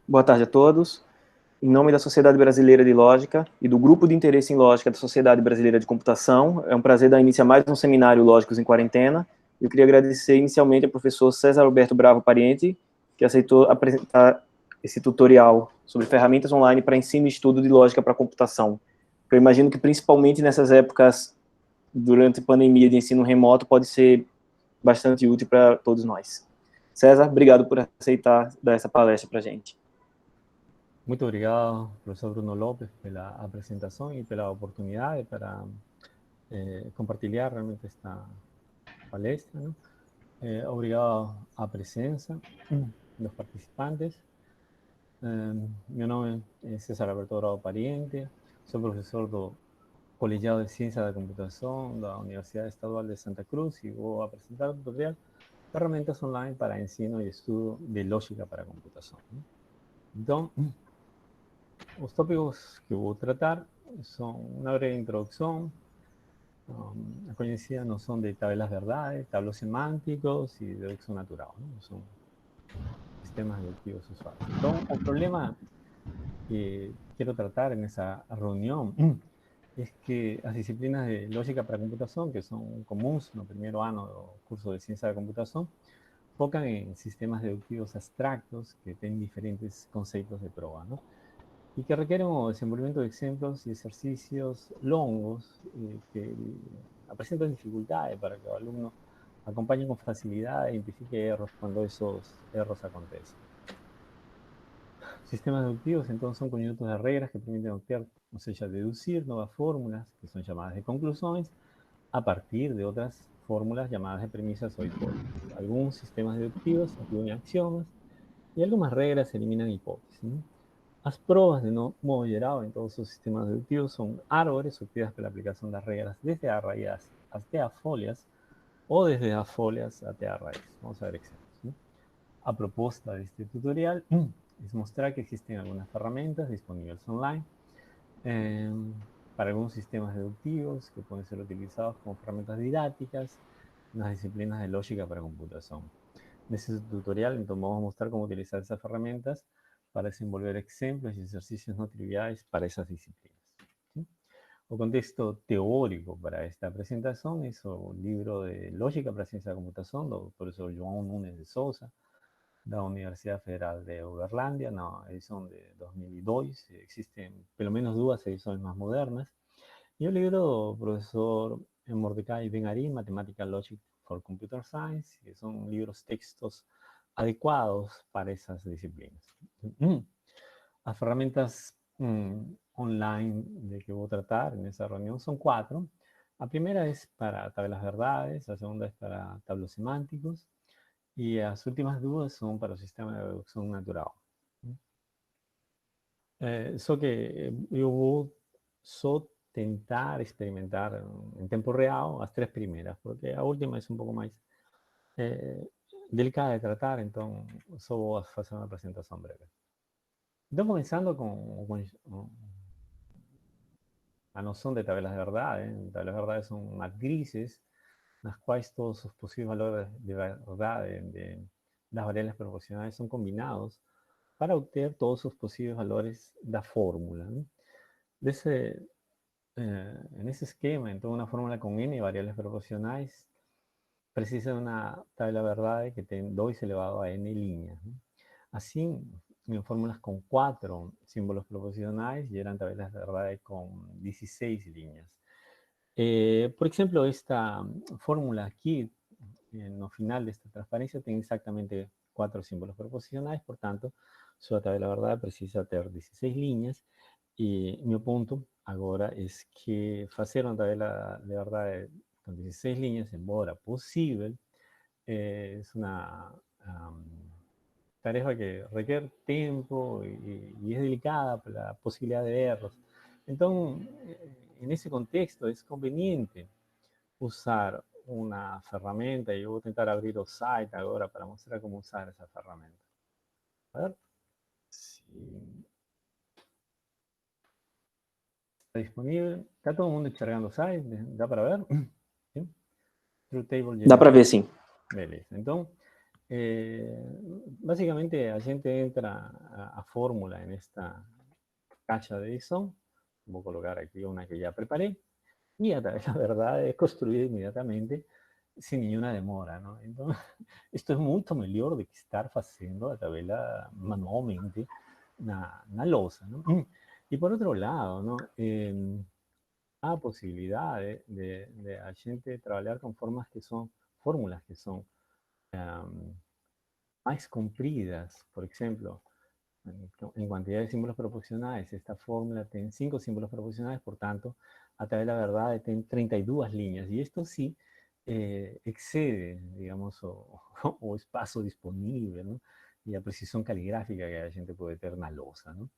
Boa tarde a todos. Em nome da Sociedade Brasileira de Lógica e do Grupo de Interesse em Lógica da Sociedade Brasileira de Computação, é um prazer dar início a mais um seminário Lógicos em Quarentena. Eu queria agradecer inicialmente ao professor César Alberto Bravo Pariente, que aceitou apresentar esse tutorial sobre ferramentas online para ensino e estudo de lógica para computação. Eu imagino que principalmente nessas épocas, durante a pandemia de ensino remoto, pode ser bastante útil para todos nós. César, obrigado por aceitar dar essa palestra para a gente. Muito obrigado, professor Bruno Lopes, pela apresentação e pela oportunidade para compartilhar realmente esta palestra, ¿no? Obrigado à presença dos participantes. Meu nome é César Alberto Bravo Pariente, sou professor do Colegiado de Ciência da Computação da Universidade Estadual de Santa Cruz e vou apresentar o tutorial Ferramentas Online para Ensino e Estudo de Lógica para Computação, ¿no? Então, os tópicos que vou tratar são uma breve introdução, a conhecida noção de tabelas verdade, tableaux semânticos e dedução natural, ¿no? São sistemas deductivos usuais. Então, o problema que quero tratar nessa reunião é que as disciplinas de lógica para computação, que são comuns no primeiro ano do curso de ciência da computação, focam em sistemas deductivos abstractos que têm diferentes conceitos de prova, ¿no? Y que requieren o desenvolvimento de exemplos y ejercicios longos que presentan dificultades para que el alumno acompañe con facilidad e identifique errores cuando esos errores acontecen. Sistemas deductivos, entonces, son conjuntos de reglas que permiten obtener, o sea, deducir nuevas fórmulas, que son llamadas de conclusiones, a partir de otras fórmulas llamadas de premisas o hipótesis. Algunos sistemas deductivos incluyen axiomas y algunas reglas eliminan hipótesis, ¿no? As provas de modo geral em todos os sistemas deductivos são árvores obtidas pela aplicação das regras desde a raiz até a folhas ou desde as folhas até a raiz. Vamos a ver exemplos, ¿no? A proposta deste tutorial é mostrar que existem algumas ferramentas disponíveis online para alguns sistemas deductivos que podem ser utilizados como ferramentas didáticas nas disciplinas de lógica para computação. Nesse tutorial, então, vamos mostrar como utilizar essas ferramentas para desenvolver exemplos e exercícios não triviais para essas disciplinas. ¿Sí? O contexto teórico para esta apresentação é o livro de Lógica para a Ciência da Computação, do professor João Nunes de Souza, da Universidade Federal de Uberlândia, na edição de 2002. Existem pelo menos duas edições mais modernas. E o livro do professor Mordecai Ben-Ari, Mathematical Logic for Computer Science, que são livros textos adequados para essas disciplinas. As ferramentas online de que vou tratar nessa reunião são 4. A primeira é para tabelas verdades, a segunda é para tableaux semânticos e as últimas duas são para o sistema de dedução natural. Só que eu vou só tentar experimentar em tempo real as 3 primeiras, porque a última é um pouco mais delicada de tratar, então só vou fazer uma apresentação breve. Então, começando com a noção de tabelas de verdade. Tabelas de verdade são matrizes nas quais todos os possíveis valores de verdade das variáveis proporcionais são combinados para obter todos os possíveis valores da fórmula, ¿no? Nesse esquema, então, uma fórmula com n variáveis proporcionais precisa de uma tabela de verdade que tem 2 elevado a n linhas, ¿no? Assim, fórmulas com 4 símbolos proposicionais geram tabelas de verdade com 16 linhas. Por exemplo, esta fórmula aqui, no final desta transparência, tem exatamente 4 símbolos proposicionais, portanto, sua tabela de verdade precisa ter 16 linhas. E meu ponto agora é que fazer uma tabela de verdade com 16 linhas, embora possível, é uma tarefa que requer tempo e é delicada pela possibilidade de erros. Então, nesse contexto, é conveniente usar uma ferramenta, e eu vou tentar abrir o site agora para mostrar como usar essa ferramenta. A ver se está disponível. Está todo mundo enxergando o site? Dá para ver? ¿Sí? Dá para ver, sim. Beleza. Então, Básicamente la gente entra a fórmula en esta caja de Edison. Voy a colocar aquí una que ya preparé. Y a través, la verdad, es construida inmediatamente sin ninguna demora, ¿no? Entonces, esto es mucho mejor de que estar haciendo a través manualmente una losa, ¿no? Y por otro lado, ¿no? Hay posibilidad de a gente trabajar con fórmulas que son más compridas. Por ejemplo, en cantidad de símbolos proporcionales, esta fórmula tiene 5 símbolos proporcionales, por tanto, a través de la verdad tiene 32 líneas. Y esto sí excede, digamos, o espacio disponible, ¿no? Y la precisión caligráfica que la gente puede tener na lousa, ¿no?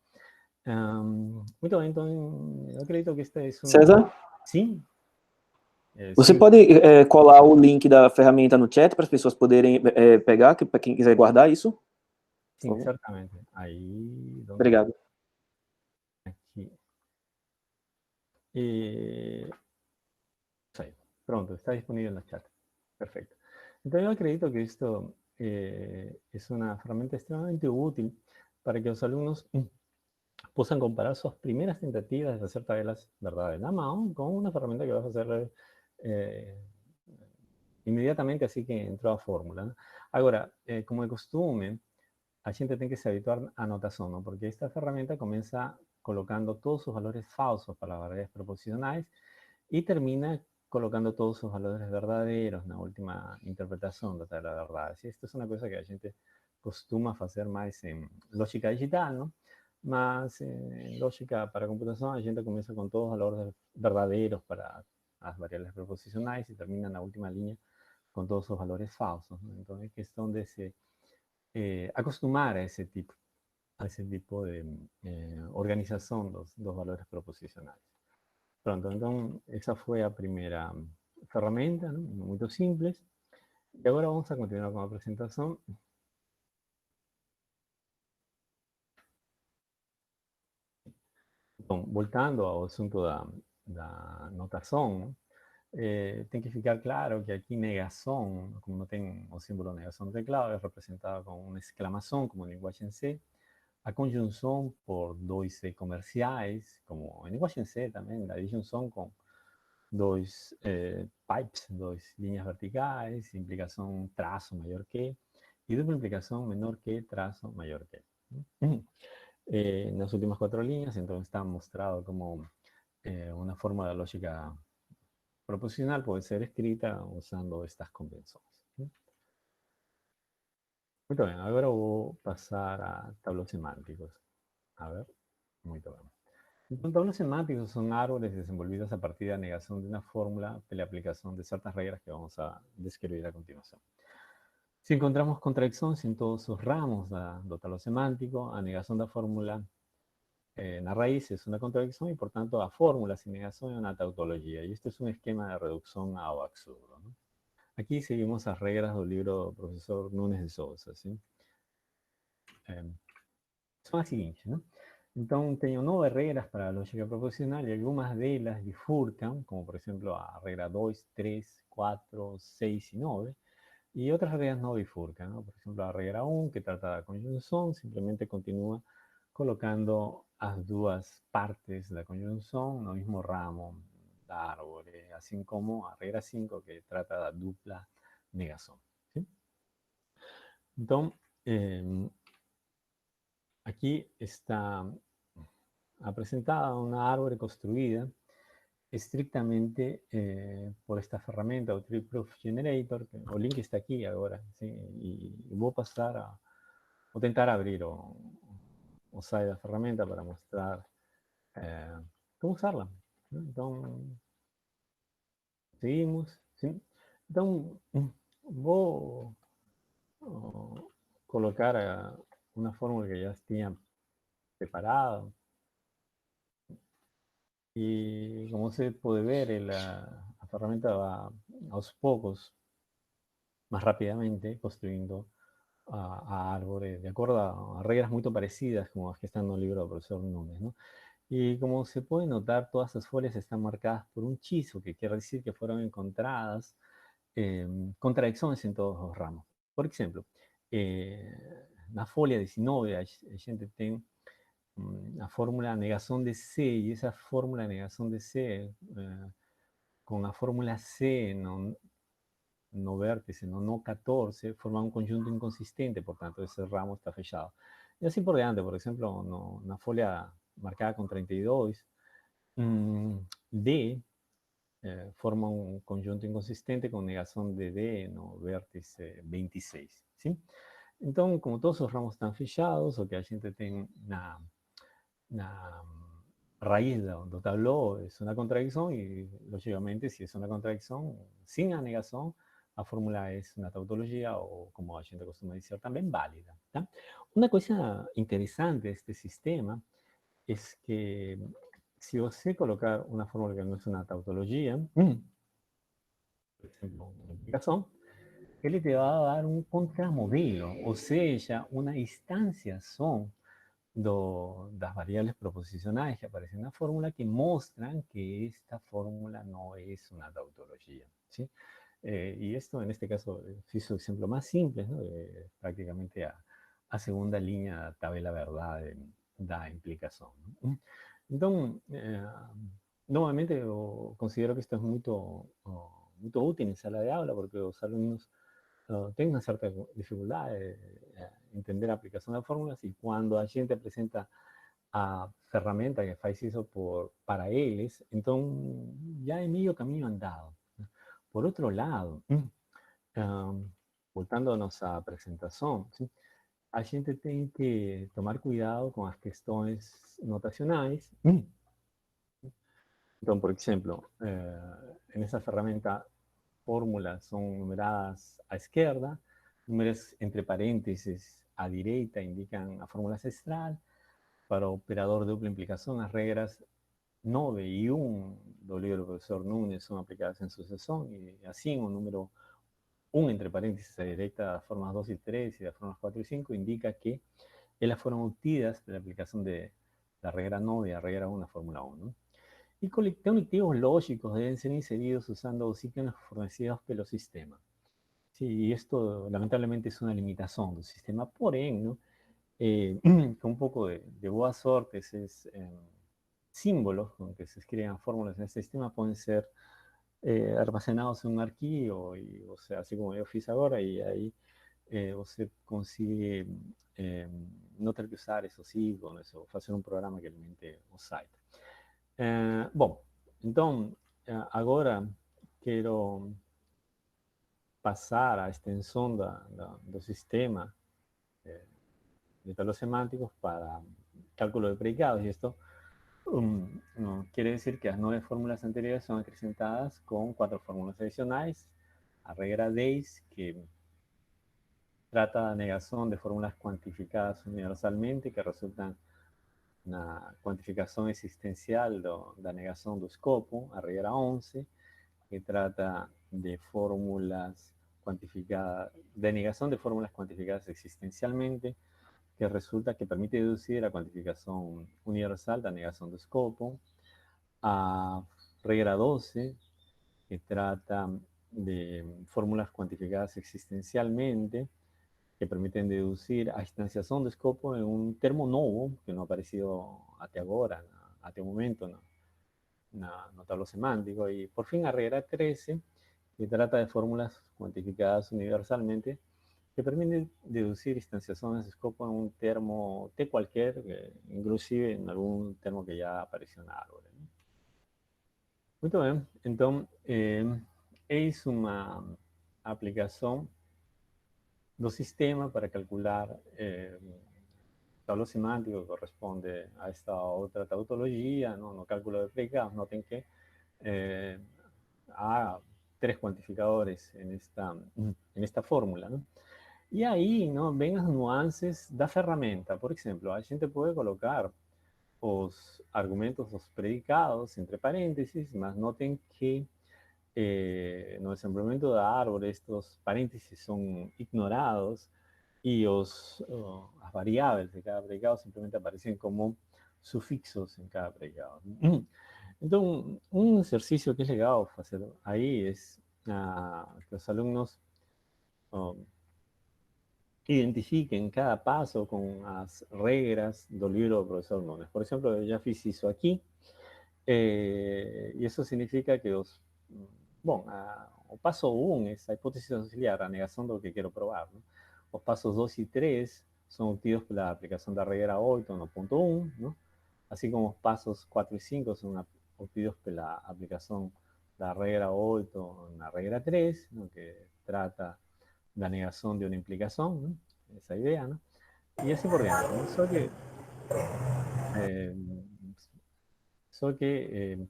Muito bem, então eu acredito que esta é uma... César, Sim, você sim, pode colar o link da ferramenta no chat para as pessoas poderem pegar, para quem quiser guardar isso? Por sim, favor. certamente. Aí, onde está? Obrigado. Aqui. E... Aí, pronto, está disponível no chat. Perfecto. Entonces yo acredito que esto es una herramienta extremadamente útil para que los alumnos puedan comparar sus primeras tentativas de hacer tabelas verdades a mano con una herramienta que vas a hacer inmediatamente así que entró a fórmula, ¿no? Ahora, como de costumbre, la gente tiene que se habituar a notación, ¿no? Porque esta herramienta comienza colocando todos sus valores falsos para las variables proposicionales y termina colocando todos sus valores verdaderos en la última interpretación de la verdad. ¿Sí? Esto es una cosa que la gente costuma hacer más en lógica digital, ¿no? Más en lógica para computación, la gente comienza con todos los valores verdaderos para las variables proposicionales y termina en la última línea con todos sus valores falsos, ¿no? Entonces, que es donde se acostumar a ese tipo de organización dos valores proposicionales. Pronto, então, essa foi a primeira ferramenta, né? Muito simples. E agora vamos a continuar com a apresentação. Então, voltando ao assunto da notação, tem que ficar claro que aqui negação, como não tem o símbolo negação no teclado, é representada com uma exclamação, como em linguagem C. A conjunção por dois C comerciais, como em linguagem C também, a disjunção com dois pipes, dos líneas verticais, implicação traço maior que, e dupla implicação menor que, traço maior que. Nas últimas 4 líneas, então está mostrado como uma fórmula lógica proposicional pode ser escrita usando estas convenções. Muito bem, agora vou passar a tableaux semánticos. A ver, muito bem. Entonces, tableros semánticos son árboles desenvolvidos a partir de la negación de una fórmula de la aplicación de ciertas reglas que vamos a describir a continuación. Si encontramos contradicciones en todos sus ramos do tablero semántico, a negación de la fórmula na raíz es una contradicción y por tanto a fórmula sin negación es una tautología. Y este es un esquema de reducción ao absurdo, ¿no? Aquí seguimos las reglas del libro del profesor Nunes de Souza, ¿sí? Son las siguientes, ¿no? Entonces, tengo 9 reglas para la lógica proposicional y algunas de ellas bifurcan, como por ejemplo a regla 2, 3, 4, 6 y 9, y otras reglas no bifurcan, ¿no? Por ejemplo, la regla 1, que trata de la conjunción, simplemente continúa colocando las dos partes de la conjunción en el mismo ramo de árbol, así como la regla 5, que trata de la dupla negación, ¿sí? Entonces, aquí está presentada una árbol construida estrictamente por esta herramienta, o Tree Proof Generator, que o link está aquí ahora, ¿sí? Y voy a pasar a tentar abrir o site la herramienta para mostrar cómo usarla, ¿no? Entonces, seguimos, ¿sí? Entonces, voy a colocar una fórmula que ya tenía preparada. Y como se puede ver, la herramienta va a los pocos, más rápidamente, construyendo a árboles de acuerdo a reglas muy parecidas como las que están en el libro del profesor Núñez, ¿no? Y como se puede notar, todas esas folias están marcadas por un chizo, que quiere decir que fueron encontradas contradicciones en todos los ramos. Por exemplo, na folha 19, a gente tem a fórmula negação de C, e essa fórmula negação de C, com a fórmula C no vértice, no 14, forma un conjunto inconsistente, por tanto, ese ramo está fechado. Y así por diante, por ejemplo, una folia marcada con 32, D forma un conjunto inconsistente con negación de D no vértice 26. ¿Sí? Entonces, como todos esos ramos están fechados, o que a gente tem na raíz do tabló es una contradicción, y lógicamente, si es una contradicción, sin la negación, la fórmula es una tautología, o como a gente costuma decir, también válida. ¿Tá? Una cosa interesante de este sistema es que si você colocar una fórmula que no es una tautología, por ejemplo, una implicación, él te va a dar un contramodelo, o sea, una instanciación das variables proposicionais que aparecen en la fórmula, que muestran que esta fórmula no es una tautología. ¿Sí? Y esto, en este caso, hizo el ejemplo más simple, ¿no? Prácticamente a segunda línea da tabela verdade da implicación. ¿No? Entonces, nuevamente, considero que esto es muy útil en sala de aula, porque los alumnos tienen una cierta dificultad de entender la aplicación de fórmulas, y cuando a gente presenta a ferramenta que faz eso para eles, entonces ya es medio camino andado. Por otro lado, voltándonos a presentación, ¿sí? A gente tem que tomar cuidado con las cuestiones notacionales. Entonces, por ejemplo, en esa herramienta, fórmulas son numeradas a izquierda, números entre paréntesis a derecha indican a fórmula ancestral. Para operador de dupla implicación, las reglas 9 y 1 do libro del profesor Núñez son aplicadas en sucesión, y así un número 1 entre paréntesis a derecha, las formas 2 y 3 y las formas 4 y 5, indica que ellas fueron obtenidas de la aplicación de la regla 9 y la regla 1, fórmula 1. Y conectivos lógicos deben ser inseridos usando los íconos fornecidos por los sistemas. Sí, y esto lamentablemente es una limitación del sistema, porém, ¿no? Con un poco de boa suerte, esos símbolos con que se escriben fórmulas en este sistema pueden ser armazenados en un arquivo, y, o sea, así como yo fiz ahora, y ahí você consigue no ter que usar esos íconos ou fazer un programa que alimente o site. Bom, então, agora quero passar a extensão do sistema de talos semánticos para cálculo de predicados, y esto no, quiere decir que las 9 fórmulas anteriores son acrecentadas con 4 fórmulas adicionales, a regla 10, que trata de negación de fórmulas cuantificadas universalmente, que resultan na cuantificación existencial da negación do escopo, a regla 11, que trata de fórmulas cuantificadas, de negación de fórmulas cuantificadas existencialmente, que resulta que permite deducir a cuantificación universal da negación do escopo, a regla 12, que trata de fórmulas cuantificadas existencialmente, que permiten deducir a instanciación do escopo en un termo novo, que no ha aparecido hasta ahora, hasta el momento, no tablo semántico. Y por fin a regla 13, que trata de fórmulas cuantificadas universalmente, que permiten deducir instanciaciones de escopo en un termo T cualquier, inclusive en algún termo que ya apareció en árvore. Muito bem, então eis uma aplicação do sistema para calcular tablo semántico que corresponde a esta otra tautología, ¿no? No cálculo de predicados. Noten que hay 3 cuantificadores en esta fórmula, ¿no? Y ahí, ¿no? Ven las nuances da ferramenta. Por ejemplo, a gente puede colocar os argumentos dos predicados entre paréntesis, mas noten que no desenvolvimento da árvore estos paréntesis son ignorados, y las variables de cada predicado simplemente aparecen como sufixos en cada predicado. Entonces, un ejercicio que es legal hacer ahí es que los alumnos identifiquen cada passo com as regras do livro do professor Nunes. Por exemplo, eu já fiz isso aqui, e isso significa que bom, o passo 1 é a hipótese auxiliar, a negação do que quero provar. Né? Os passos 2 e 3 são obtidos pela aplicação da regra 8 no ponto 1, né? Assim como os passos 4 e 5 são obtidos pela aplicação da regra 8 na regra 3, ¿no? Que trata da negação de uma implicação, ¿no? Essa ideia, né? E assim por diante. ¿No? Eh, só que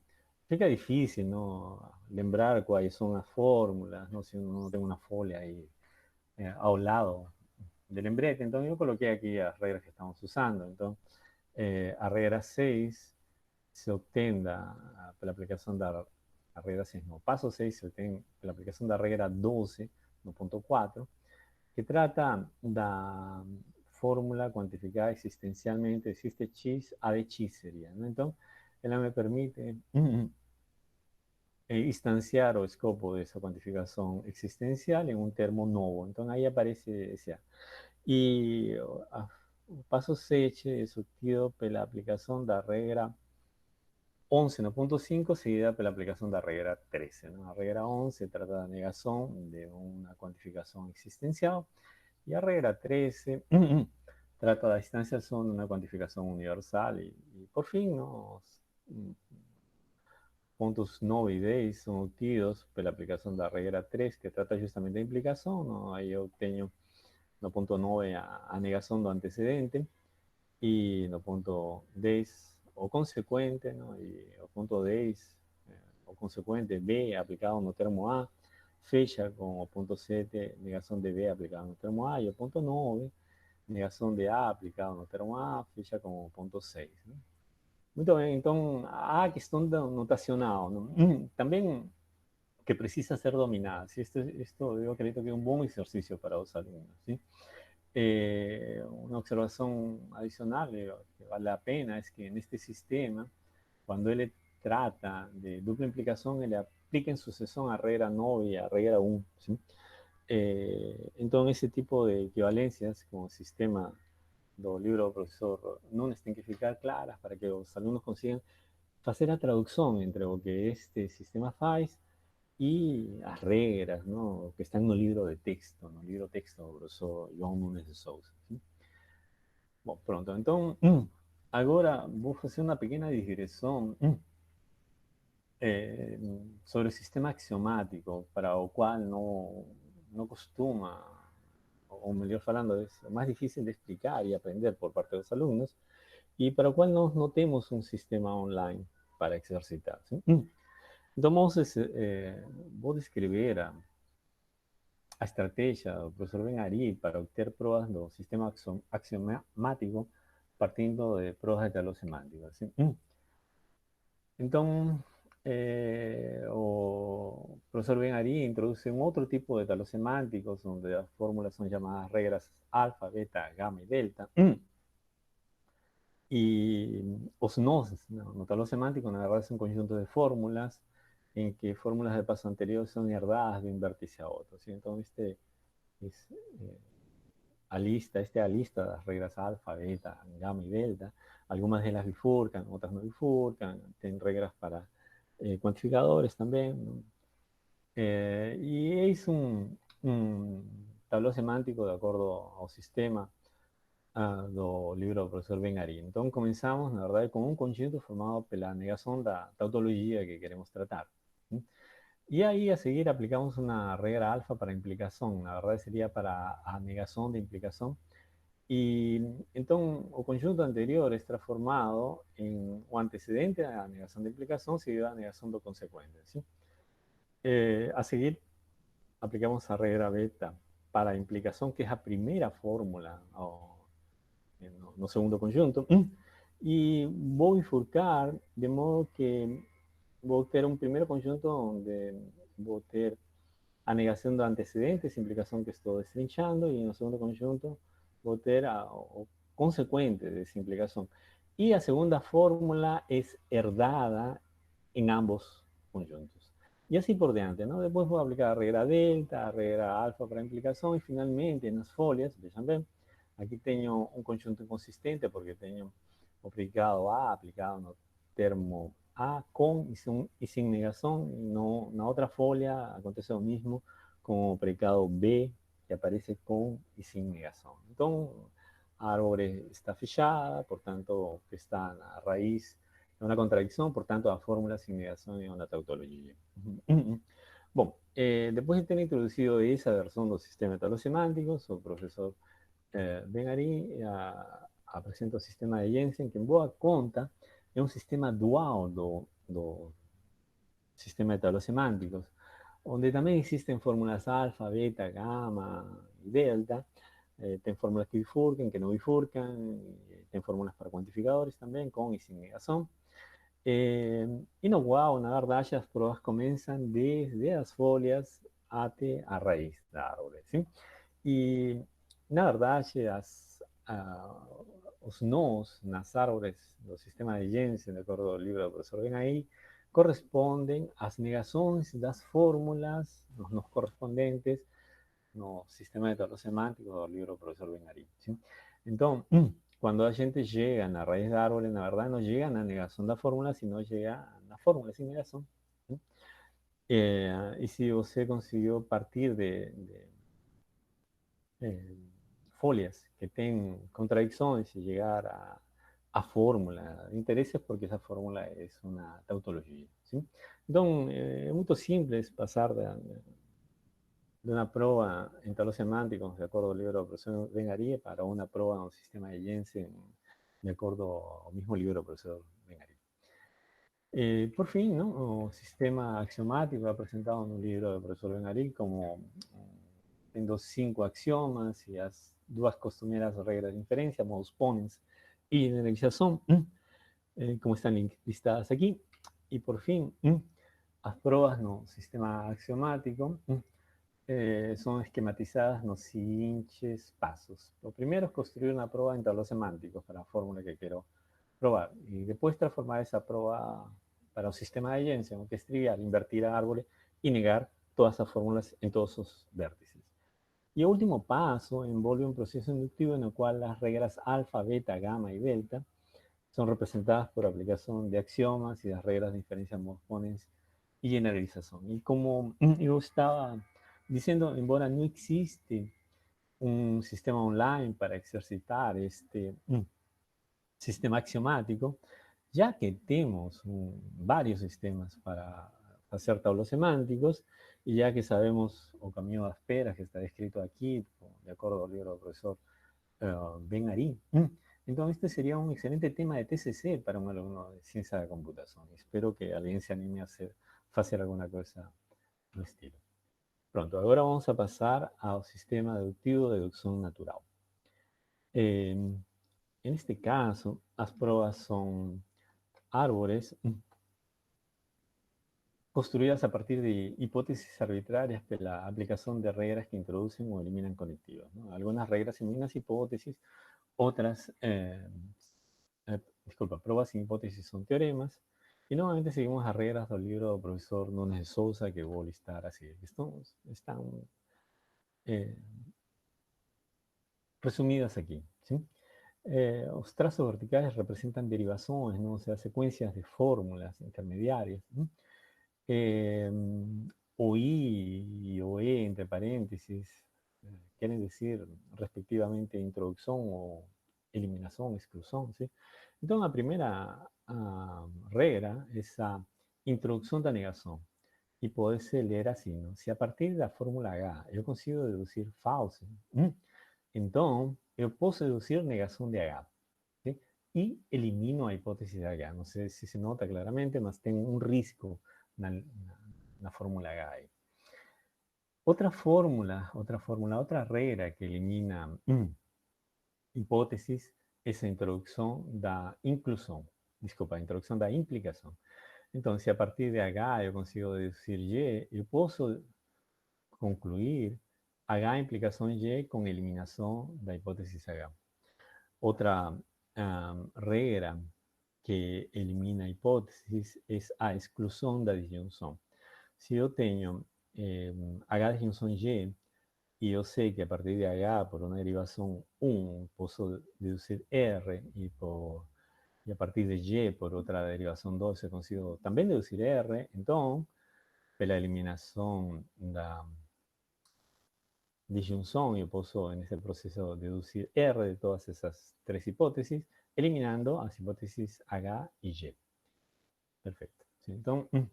fica difícil, ¿no? Lembrar cuáles son las fórmulas, ¿no? Si uno no tiene una folia ahí a un lado del lembrete. Entonces yo coloqué aquí las reglas que estamos usando. Entonces, a regra 6 se obtém pela aplicação da regra 6, no, passo 6 se obtém pela aplicação da regra 12, no ponto 4, que trata da fórmula quantificada existencialmente, existe x, a de x seria. Né? Então, ela me permite instanciar o escopo dessa quantificação existencial em um termo novo. Então, aí aparece esse A. E o passo 7 é obtido pela aplicação da regra 11 no punto 5 seguida por la aplicación de la regla 13. ¿no? La regla 11 trata de negación de una cuantificación existencial y la regla 13 trata de distanciación de una cuantificación universal y por fin ¿no? Puntos 9 y 10 son obtidos por la aplicación de la regla 3 que trata justamente de implicación. ¿no? Ahí yo obtengo no punto 9 a negación do antecedente y no punto 10 o consequente, ¿no? E o ponto 10, o consequente B aplicado no termo A, fecha com o ponto 7, negação de B aplicado no termo A, e o ponto 9, negação de A aplicado no termo A, fecha com o ponto 6. Né? Muito bem, então a questão notacional também que precisa ser dominada. Esto eu acredito que é um bom exercício para os alunos. ¿sí? Una observación adicional que vale la pena es que en este sistema, cuando él trata de dupla implicación, él aplica en sucesión a regla 9 y a regla 1. ¿sí? Entonces, ese tipo de equivalencias, como sistema do livro do professor Nunes, tem que ficar claras para que os alunos consigan fazer a tradução entre o que este sistema faz y las regras, ¿no? Que están en un libro de texto, no libro texto do professor João Nunes de Souza. ¿sí? Bom, pronto. Então, agora vou fazer uma pequena digressão sobre o sistema axiomático, para o qual não costuma, ou melhor falando, é mais difícil de explicar e aprender por parte dos alunos, e para o qual nós não temos um sistema online para exercitar. ¿sí? Então, vou descrever a estrategia do professor Ben-Ari para obter pruebas do sistema axiomático partindo de pruebas de talón semántico. ¿sí? Então, o professor Ben-Ari introduce un otro tipo de talos semánticos donde las fórmulas son llamadas reglas alfa, beta, gamma y delta. Y os nós, no talón semántico, na verdade, es un conjunto de fórmulas en que fórmulas de paso anterior son herdadas de un vértice a otro. ¿sí? Entonces, es a lista das regras alfa, beta, gamma y delta. Algunas de las bifurcan, otras no bifurcan. Tienen reglas para cuantificadores también. ¿no? Y es un tabló semántico de acuerdo ao sistema do livro do professor Ben-Ari. Então, começamos, na verdade, com um conjunto formado pela negação da tautologia que queremos tratar. ¿sí? Y ahí a seguir aplicamos una regla alfa para implicación. La verdad sería para a negación de implicación. Y entonces el conjunto anterior es transformado en o antecedente a la negación de implicación seguida a la negación de consecuente. ¿sí? A seguir aplicamos a regla beta para implicación, que es la primera fórmula no segundo conjunto. Y voy a bifurcar de modo que vou ter um primeiro conjunto onde vou ter a negação do antecedentes, implicação que estou destrinchando, e no segundo conjunto vou ter o consequente dessa implicação. E a segunda fórmula é herdada em ambos conjuntos. E assim por diante, não? Depois vou aplicar a regra delta, a regra alfa para a implicação e finalmente nas folhas, vejam bem, aqui tenho um conjunto inconsistente porque tenho o predicado A aplicado no termo A com e sem negação, e no, na outra folha acontece o mesmo com o predicado B que aparece com e sem negação. Então, a árvore está fechada, portanto, o que está na raiz é uma contradição, portanto, a fórmula sem negação é uma tautologia. Bom, depois de ter introduzido essa versão do sistema semânticos, o professor Ben-Ari apresenta o sistema de Jensen, que em boa conta é um sistema dual do sistema de semânticos, onde também existem fórmulas alfa, beta, gama e delta. Tem fórmulas que bifurcam, que não bifurcam, tem fórmulas para quantificadores também, com e sem negação. E no UAU, na verdade, as provas começam desde as folhas até a raiz da árvore. Sim? E, na verdade, os nós nas árvores do sistema de Jensen, de acordo ao livro do professor Ben-Ari, correspondem às negações das fórmulas, os nós correspondentes, no sistema de semântico do livro do professor Ben-Ari. ¿Sí? Então, quando a gente chega na raiz da árvore, na verdade, não chega na negação da fórmula, sino chega na fórmula sem negação. ¿Sí? E se você conseguiu partir de folhas que têm contradições e chegar a fórmula de interesses, porque essa fórmula é uma tautologia. ¿Sí? Então, é muito simples passar de una prueba en talos semánticos, de acuerdo al libro del profesor Ben-Ari, para una prueba en un sistema de Jensen, de acuerdo al mismo libro del profesor Ben-Ari. Por fin, ¿no? O sistema axiomático presentado en un libro del profesor Ben-Ari como tendo 5 axiomas e as duas costumeras regras de inferência, modus ponens e generalização, como estão listadas aqui. E por fim, as provas no sistema axiomático son esquematizadas en los siguientes pasos. Lo primero es construir una prueba en tableros semánticos para la fórmula que quiero probar. Y después transformar esa prueba para un sistema de Jensen, que es trivial, invertir a árboles y negar todas esas fórmulas en todos sus vértices. Y el último paso envuelve un proceso inductivo en el cual las reglas alfa, beta, gamma y delta son representadas por aplicación de axiomas y las reglas de inferencia morfones y generalización. Y como yo estaba diciendo, embora no existe un sistema online para exercitar este sistema axiomático, ya que tenemos varios sistemas para hacer tablos semánticos, y ya que sabemos o camino de esperas que está descrito aquí, de acuerdo al libro del profesor Ben-Ari, entonces este sería un excelente tema de TCC para un alumno de ciencia de computación. Espero que alguien se anime a hacer alguna cosa no estilo. Pronto, agora vamos a passar ao sistema deductivo de dedução natural. Neste caso, as provas são árvores construídas a partir de hipótesis arbitrarias pela aplicação de regras que introduzem ou eliminam conectivas. ¿No? Algunas regras eliminan as hipótesis, outras, pruebas sin hipótesis son teoremas, y nuevamente seguimos las reglas del libro del profesor Nunes de Souza, que voy a listar así. Están resumidas aquí. ¿Sí? Los trazos verticales representan derivaciones, ¿no? O sea, secuencias de fórmulas intermediarias. ¿No? O I y o E, entre paréntesis, quieren decir respectivamente introducción o eliminación, exclusión. ¿Sí? Entonces, la primera regra es a introducción da negação. E pode ser ler assim, não? Se a partir da fórmula H eu consigo deduzir falso, então eu posso deduzir negação de H. ¿Sí? E elimino a hipótese de H. Não sei se se nota claramente, mas tem um risco na fórmula H aí. Outra regra que elimina hipótesis é a introdução da inclusão. Desculpa, a introdução da implicação. Então, se a partir de H eu consigo deduzir Y, eu posso concluir H implicação Y com eliminação da hipótese H. Outra regra que elimina hipótesis é a exclusão da disjunção. se eu tenho H de junção Y, e eu sei que a partir de H, por uma derivação 1, posso deduzir R, e a partir de Y, por outra derivação 2, eu consigo também deduzir R, então, pela eliminação da disyunción, yo puedo en este proceso deducir R de todas esas tres hipótesis, eliminando las hipótesis H y Y. Perfecto. ¿Sí? Entonces,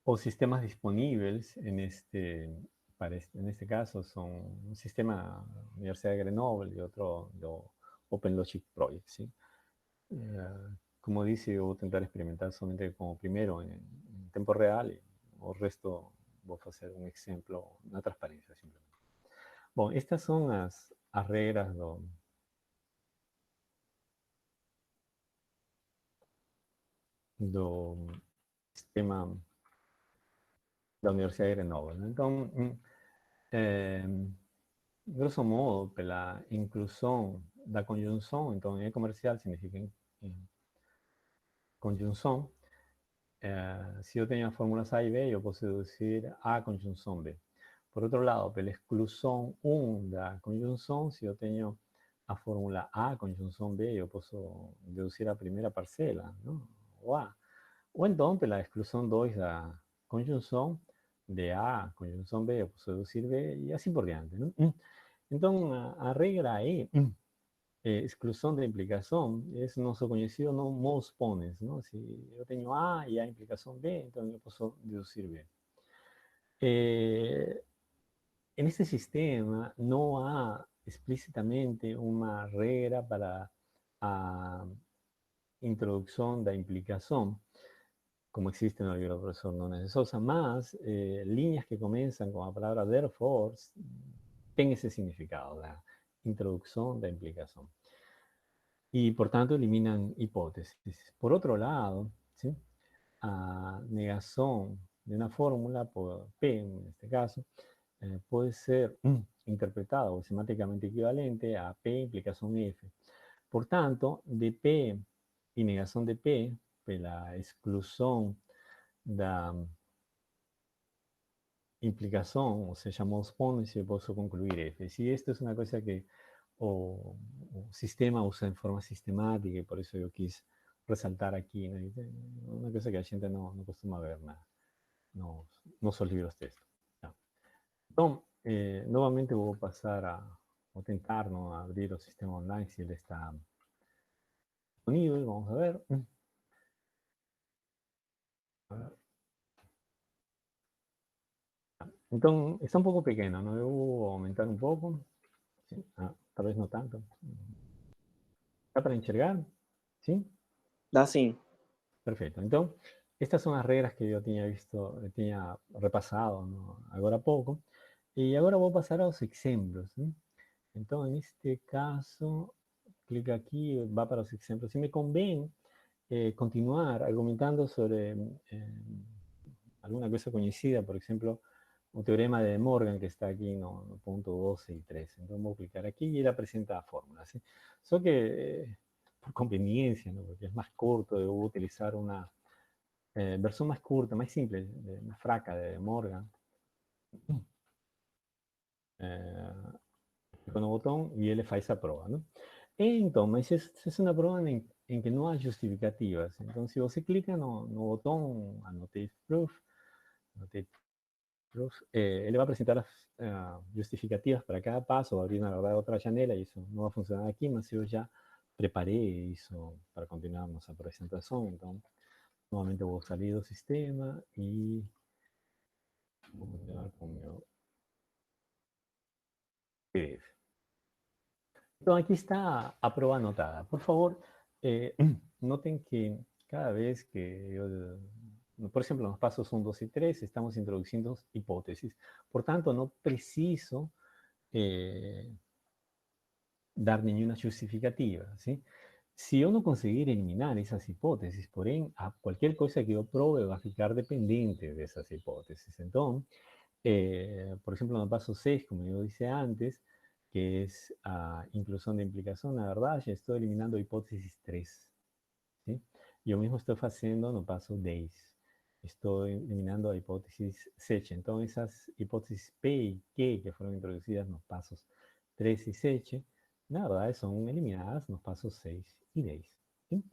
os sistemas disponibles en este caso son un sistema Universidad de Grenoble y otro de OpenLogic Project. ¿Sí? Como dice, voy a intentar experimentar solamente como primero en tiempo real y el resto voy a hacer un ejemplo, una transparencia simplemente. Bom, estas são as regras do sistema da Universidade de Grenoble. Então, grosso modo, pela inclusão da conjunção, então, E comercial significa conjunção. Se eu tenho as fórmulas A e B, eu posso deduzir A conjunção B. Por outro lado, pela exclusão 1 da conjunção, se eu tenho a fórmula A conjunção B, eu posso deduzir a primeira parcela, não? O A. Ou então, pela exclusão 2 da conjunção, de A conjunção B, eu posso deduzir B, e assim por diante. Não? Então, a regra é exclusão da implicação, é nosso conhecido no modus ponens. Não? Se eu tenho A e a implicação B, então eu posso deduzir B. En este sistema no hay explícitamente una regla para la introducción de implicación, como existe en el libro del profesor Núñez de Sousa, más líneas que comienzan con la palabra therefore tienen ese significado, la introducción de implicación. Y por tanto eliminan hipótesis. Por otro lado, ¿sí? A negación de una fórmula, por P en este caso, puede ser interpretado o semáticamente equivalente a P implicación F. Por tanto, de P y negación de P, la exclusión da implicación, o sea, llamamos ponens, yo puedo concluir F. Si esto es una cosa que o sistema usa en forma sistemática, y por eso yo quise resaltar aquí, ¿no? Una cosa que la gente no costuma ver nada, no son libros de texto. Entonces, nuevamente voy a pasar a tentar, ¿no? A abrir el sistema online si él está disponible. Vamos a ver. Entonces, está un poco pequeño, ¿no? Debo aumentar un poco. ¿Sí? Tal vez no tanto. ¿Está para enxergar? ¿Sí? Dá sim. Perfecto. Entonces, estas son las reglas que yo tenía repasado, ¿no? Ahora poco. Y ahora voy a pasar a los ejemplos. ¿Sí? Entonces, en este caso, clic aquí, va para los ejemplos. Si me conviene continuar argumentando sobre alguna cosa conocida, por ejemplo, un teorema de Morgan que está aquí en no punto 12 y 13. Entonces voy a clicar aquí y él presenta la fórmula. ¿Sí? Solo que por conveniencia, ¿no? Porque es más corto, debo utilizar una versión más corta, más simple, más fraca de Morgan. Con el botón y él hace esa prueba, ¿no? Entonces, es una prueba en que no hay justificativas. Entonces, si você clica no botón Annotate Proof, él va a presentar las justificativas para cada paso, va a abrir una otra janela y eso no va a funcionar aquí, mas yo ya preparé eso para continuar nuestra presentación. Entonces, nuevamente voy a salir del sistema y voy a continuar con mi PDF. Entonces, aquí está a prueba anotada. Por favor, noten que cada vez que yo, por ejemplo, en los pasos 1, 2 y 3, estamos introduciendo hipótesis. Por tanto, no preciso dar ninguna justificativa, ¿sí? Si yo no conseguir eliminar esas hipótesis, porém, a cualquier cosa que yo pruebe va a ficar dependiente de esas hipótesis. Entonces, por ejemplo, en el paso 6, como yo dije antes, que es inclusión de implicación, la verdad, ya estoy eliminando hipótesis 3. ¿Sí? Yo mismo estoy haciendo en el paso 10. estoy eliminando a hipótesis SECH. Entonces, esas hipótesis P y Q que fueron introducidas en los pasos 3 y SECH, la verdad son eliminadas en los pasos 6 y 10. ¿Sí?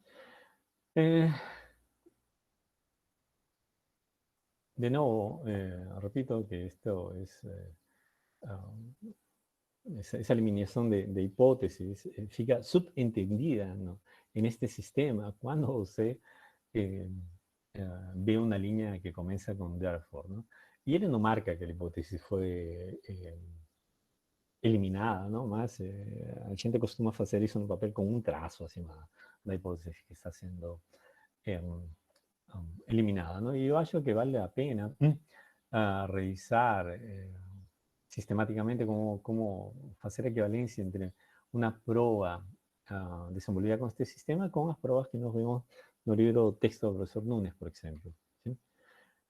De nuevo, repito que esto es esa eliminación de hipótesis fica subentendida, ¿no?, en este sistema cuando usted ve una línea que comienza con therefore, ¿no? Y él no marca que la hipótesis fue eliminada, ¿no? Mas a gente costuma fazer isso no papel com um traço acima da hipótese que está sendo eliminada, ¿no? Y yo acho que vale la pena revisar sistemáticamente cómo hacer equivalencia entre una prueba desenvolvida con este sistema con las pruebas que nos vemos en el libro texto del profesor Nunes, por ejemplo. ¿Sí?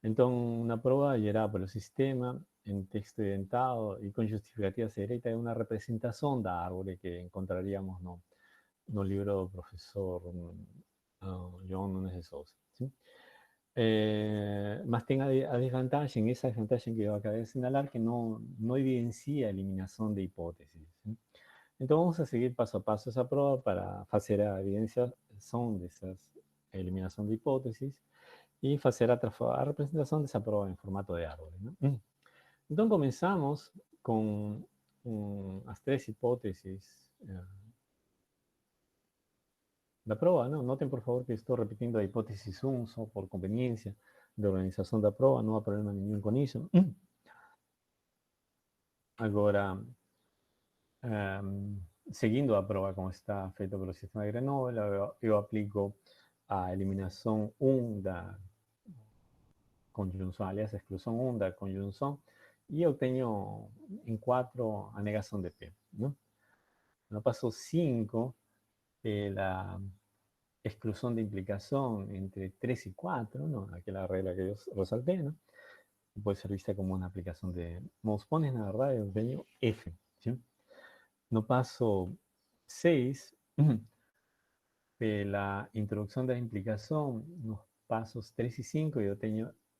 Entonces, una prueba gerada pelo sistema en texto identado y con justificativa secreta de una representación da árvore que encontraríamos no libro del profesor João Nunes de Souza. ¿Sí? Mas tem a desvantagem, essa desvantagem que eu acabei de señalar, que não evidencia a eliminação de hipóteses. ¿Sí? Então, vamos a seguir passo a passo essa prova para fazer a evidenciação dessas eliminação de hipóteses e fazer a representação dessa prova em formato de árvore, ¿no? Então, começamos com as três hipóteses da prova, ¿no? Noten, por favor, que estou repetindo a hipótesis 1 só por conveniencia de organização da prova, não há problema nenhum com isso. Agora, seguindo a prova como está feita pelo sistema de Grenoble, eu aplico a eliminação 1 da conjunção, aliás, a exclusão 1 da conjunção, e eu tenho em 4 a negação de P, ¿no? No paso 5, la exclusión de implicación entre 3 y 4, ¿no? Aquella regla que yo resalté, ¿no? Puede ser vista como una aplicación de Mohs-Pones, la verdad, yo tengo F, ¿sí? No paso 6, la introducción de la implicación, los pasos 3 y 5, yo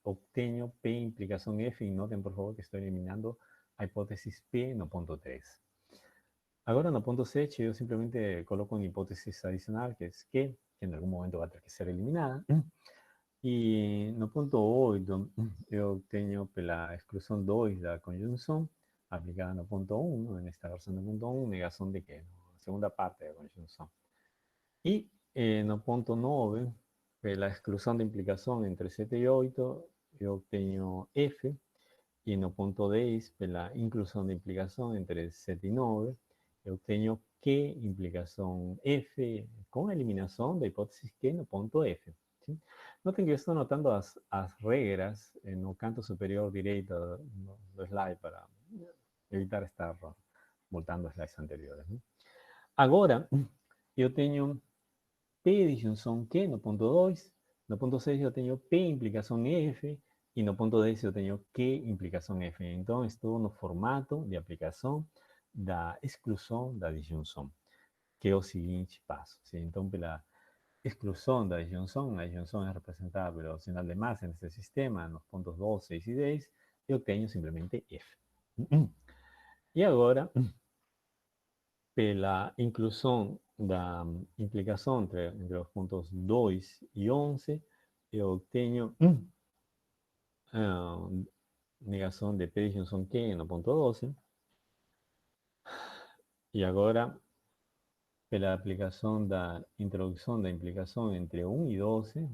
obtengo P implicación F, y noten por favor que estoy eliminando a hipótesis P no punto 3. Ahora no punto 6, yo simplemente coloco una hipótesis adicional, que es que en algún momento va a tener que ser eliminada. Y no punto 8, yo obtengo la exclusión 2 de la conjunción aplicada no punto 1, en esta versión de punto 1, negación de que, ¿no? La segunda parte de la conjunción. Y no punto 9, la exclusión de implicación entre 7 y 8, yo obtengo F, y no punto 10, la inclusión de implicación entre 7 y 9, yo obtengo Q implicación F con eliminación de hipótesis Q no punto F. ¿Sí? Noten que eu estou anotando as regras no canto superior direito do slide para evitar estar voltando a slides anteriores, ¿no? Agora, eu tenho P disjunção Q no ponto 2, no ponto 6 eu tenho P implicação F, e no ponto 10 eu tenho Q implicação F. Então, estou no formato de aplicação da exclusão da disjunção, que é o seguinte passo. ¿Sí? Então, pela exclusão da disjunção, a disjunção é representada pelo sinal de massa nesse sistema, nos pontos 2, 6 e 10, eu tenho simplesmente F. E agora, pela inclusão da implicação entre os pontos 2 e 11, eu tenho negação de P disjunção Q no ponto 12. E agora, pela aplicação da introdução da implicação entre 1 e 12,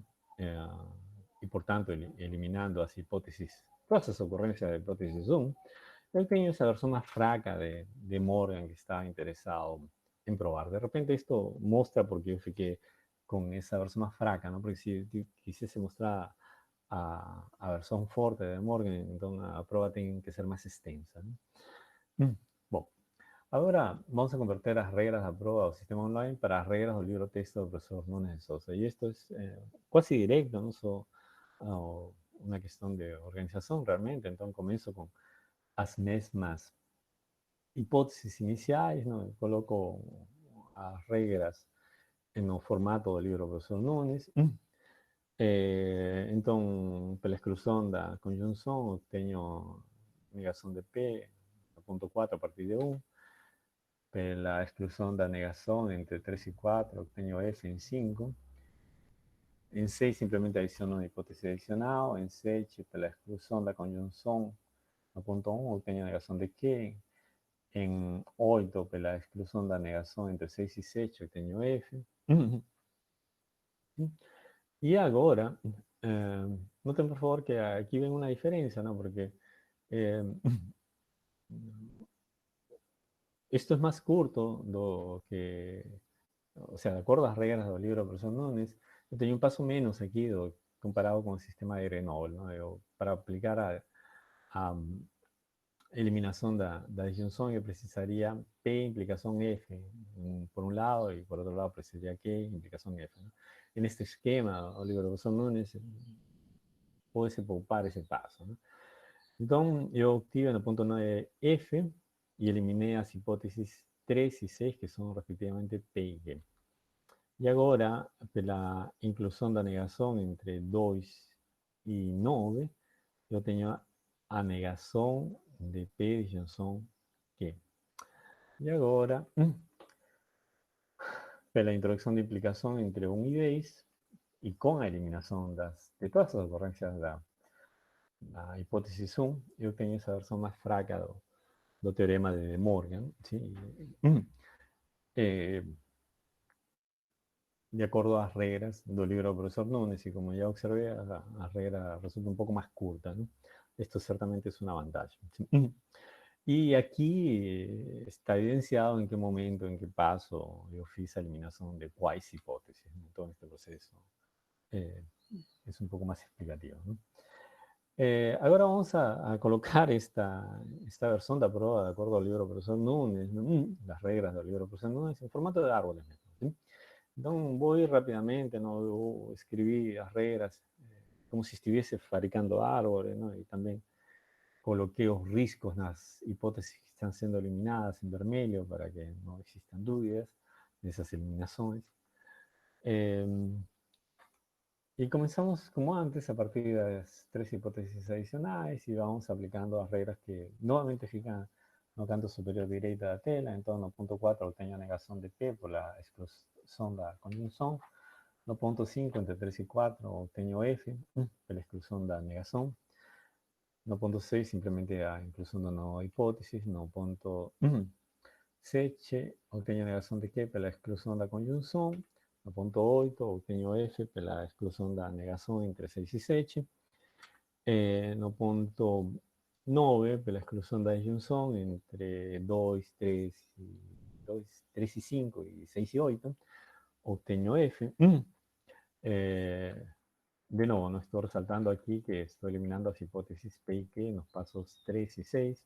e, portanto, eliminando as hipóteses, todas as ocorrências da hipótese 1, eu tenho essa versão mais fraca de Morgan que está interessado em provar. De repente, isto mostra porque eu fiquei com essa versão mais fraca, não? Porque se eu quisesse mostrar a versão forte de Morgan, então a prova tem que ser mais extensa, ¿no? Bom, agora vamos a converter as regras da prova do sistema online para as regras do livro texto do professor Nunes de Souza. E isto é quase direto, não só uma questão de organização, realmente. Então, começo com as mesmas hipóteses iniciais, não? Coloco as regras no formato do livro do professor Nunes. Então, pela exclusão da conjunção, eu tenho negação de P, no ponto 4 a partir de 1. Pela exclusão da negação entre 3 e 4, eu tenho F em 5. Em 6, simplesmente adiciono uma hipótese adicional. Em 7, pela exclusão da conjunção, no ponto 1, eu tenho negação de Q. Em 8, pela exclusão da negação entre 6 e 7, eu tenho F. E agora, notem por favor que aqui vem uma diferença, ¿no? Porque esto es más corto do que, o sea, de acuerdo a las reglas del libro del profesor Nunes, yo tenía un paso menos aquí comparado con el sistema de Grenoble, ¿no? Para aplicar a eliminación de la disyunción, yo precisaría P implicación F por un lado y por otro lado precisaría Q implicación F, ¿no? En este esquema, el libro del profesor Nunes puede poupar ese paso, ¿no? Entonces, yo obtuve en el punto 9 F y eliminé las hipótesis 3 y 6, que son respectivamente P y G. Y ahora, pela inclusión da negación entre 2 y 9, yo tengo a negación de P de disyunción Q. Y ahora, pela introducción de implicación entre 1 y 10, y con la eliminación de todas las ocurrencias de la hipótesis 1, yo tengo esa versión más fraca do teorema de De Morgan, ¿sí? De acuerdo a las reglas del libro del profesor Nunes, y como ya observé, la regla resulta un poco más corta, ¿no? Esto ciertamente es una ventaja. ¿Sí? Y aquí está evidenciado en qué momento, en qué paso yo fiz la eliminación de cuáles hipótesis, ¿no? Todo este proceso es un poco más explicativo, ¿no? Ahora vamos a colocar esta versión de prueba de acuerdo al libro del profesor Nunes, ¿no? Las reglas del libro del profesor Nunes, en formato de árboles. ¿Sí? Entonces voy rápidamente, ¿no? Yo escribí las reglas como si estuviese fabricando árboles, ¿no? Y también coloqué los riscos, las hipótesis que están siendo eliminadas en vermelho para que no existan dudas de esas eliminaciones. Y comenzamos como antes, a partir de las 3 hipótesis adicionales, y vamos aplicando las reglas que nuevamente fijan no canto superior derecha de la tela. Entonces, no punto 4 obtengo negación de P por la exclusión de la conjunción. No punto 5 entre 3 y 4 obtengo F por la exclusión de la negación. No punto 6 simplemente la inclusión de una nueva hipótesis. No punto 7 obtengo negación de Q por la exclusión de la conjunción. No punto 8 obtengo F per la exclusión da negazione entre 6 y 7. No punto 9 per la exclusión da disyunción entre 2, 3 y 5 y 6 y 8. Obtengo F. De nuevo, no estoy resaltando aquí que estoy eliminando las hipótesis P y Q en los pasos 3 y 6.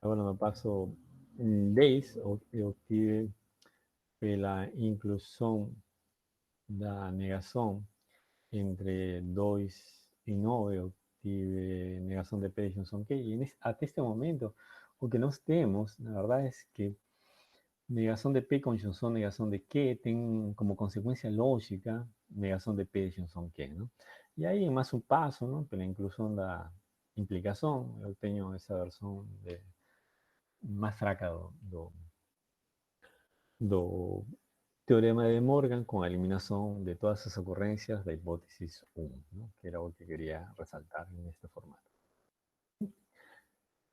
Ahora en el paso 10 obtuve la inclusión da negação entre 2 e 9, eu tive negação de P de disyunção Q, e até este momento, o que nós temos, na verdade, é que negação de P, conjunção, negação de Q, tem como consequência lógica negação de P de disyunção Q, não? E aí, mais um passo, não? Pela inclusão da implicação, eu tenho essa versão mais fraca do teorema de De Morgan con la eliminación de todas esas ocurrencias de hipótesis 1, ¿no? Que era lo que quería resaltar en este formato.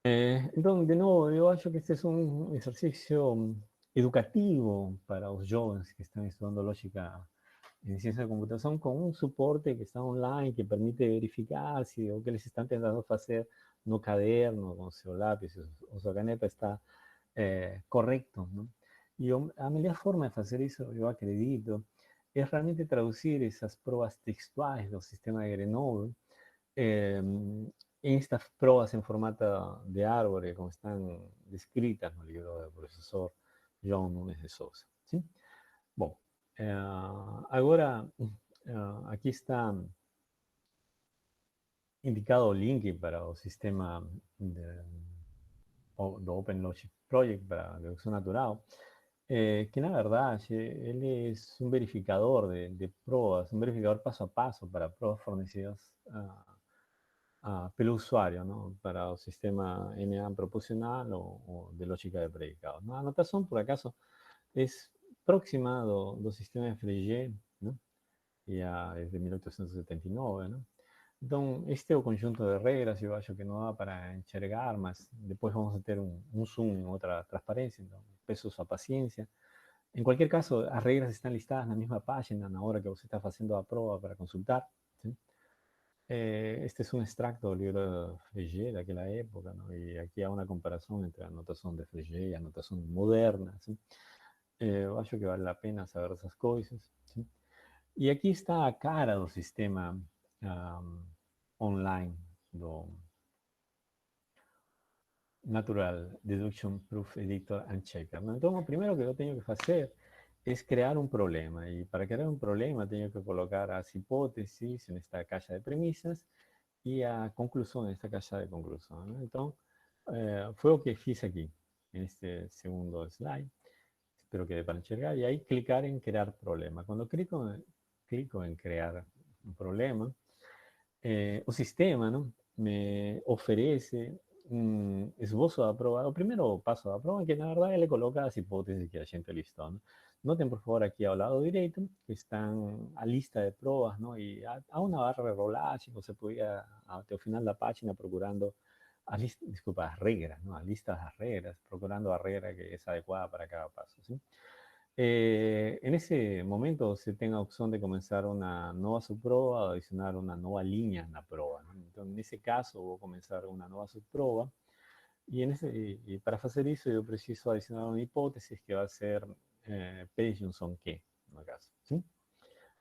Entonces, de nuevo, yo acho que este es un ejercicio educativo para los jóvenes que están estudiando lógica en ciencia de computación, con un soporte que está online, que permite verificar si lo que les están tentando hacer no caderno, con su lápiz o su caneta está correcto, ¿no? E a melhor forma de fazer isso, eu acredito, é realmente traduzir essas provas textuais do sistema de Grenoble em estas provas em formato de árvore, como estão descritas no livro do professor João Nunes de Souza. ¿Sí? Bom, agora aqui está indicado o link para o sistema do OpenLogic Project para deducción natural. que na verdade ele é um verificador de provas, um verificador passo a passo para provas fornecidas pelo usuário, não? Para o sistema NA proporcional ou de lógica de predicado. A anotação, por acaso, é próxima do sistema FLG, né? Já desde 1879, né? Então, este é o conjunto de regras, eu acho que não dá para enxergar, mas depois vamos ter um zoom, outra transparência, então peço sua paciência. Em qualquer caso, as regras estão listadas na mesma página, na hora que você está fazendo a prova para consultar. ¿Sí? Este es un extracto del libro de Frege de aquella época, ¿no? Y aquí hay una comparación entre anotación de Frege y anotación moderna, ¿sí? Eu acho que vale a pena saber essas coisas, ¿sí? E aqui está a cara do sistema online do Natural Deduction Proof Editor and Checker, ¿no? Então, o primeiro que eu tenho que fazer é criar um problema. E para criar um problema, tenho que colocar as hipóteses nesta caixa de premissas e a conclusão nesta caixa de conclusão, né? Então, foi o que fiz aqui, neste segundo slide. Espero que dê para enxergar. E aí, clicar em criar problema. Quando clico em criar um problema, o sistema, não, me oferece um esboço da prova. O primeiro passo da prova é que, na verdade, ele coloca as hipóteses que a gente listou, né? Notem, por favor, aqui ao lado direito, que estão a lista de provas, não? E há uma barra de rolagem, você pode ir até o final da página procurando as regras, ¿no? A lista das regras, procurando a regra que é adequada para cada passo, ¿sí? En ese momento se tenga opción de comenzar una nueva subprova o adicionar una nueva línea en la prueba, ¿no? Entonces, en ese caso, voy a comenzar una nueva subprova y para hacer eso yo preciso adicionar una hipótesis que va a ser P Johnson Q, en el caso, ¿sí?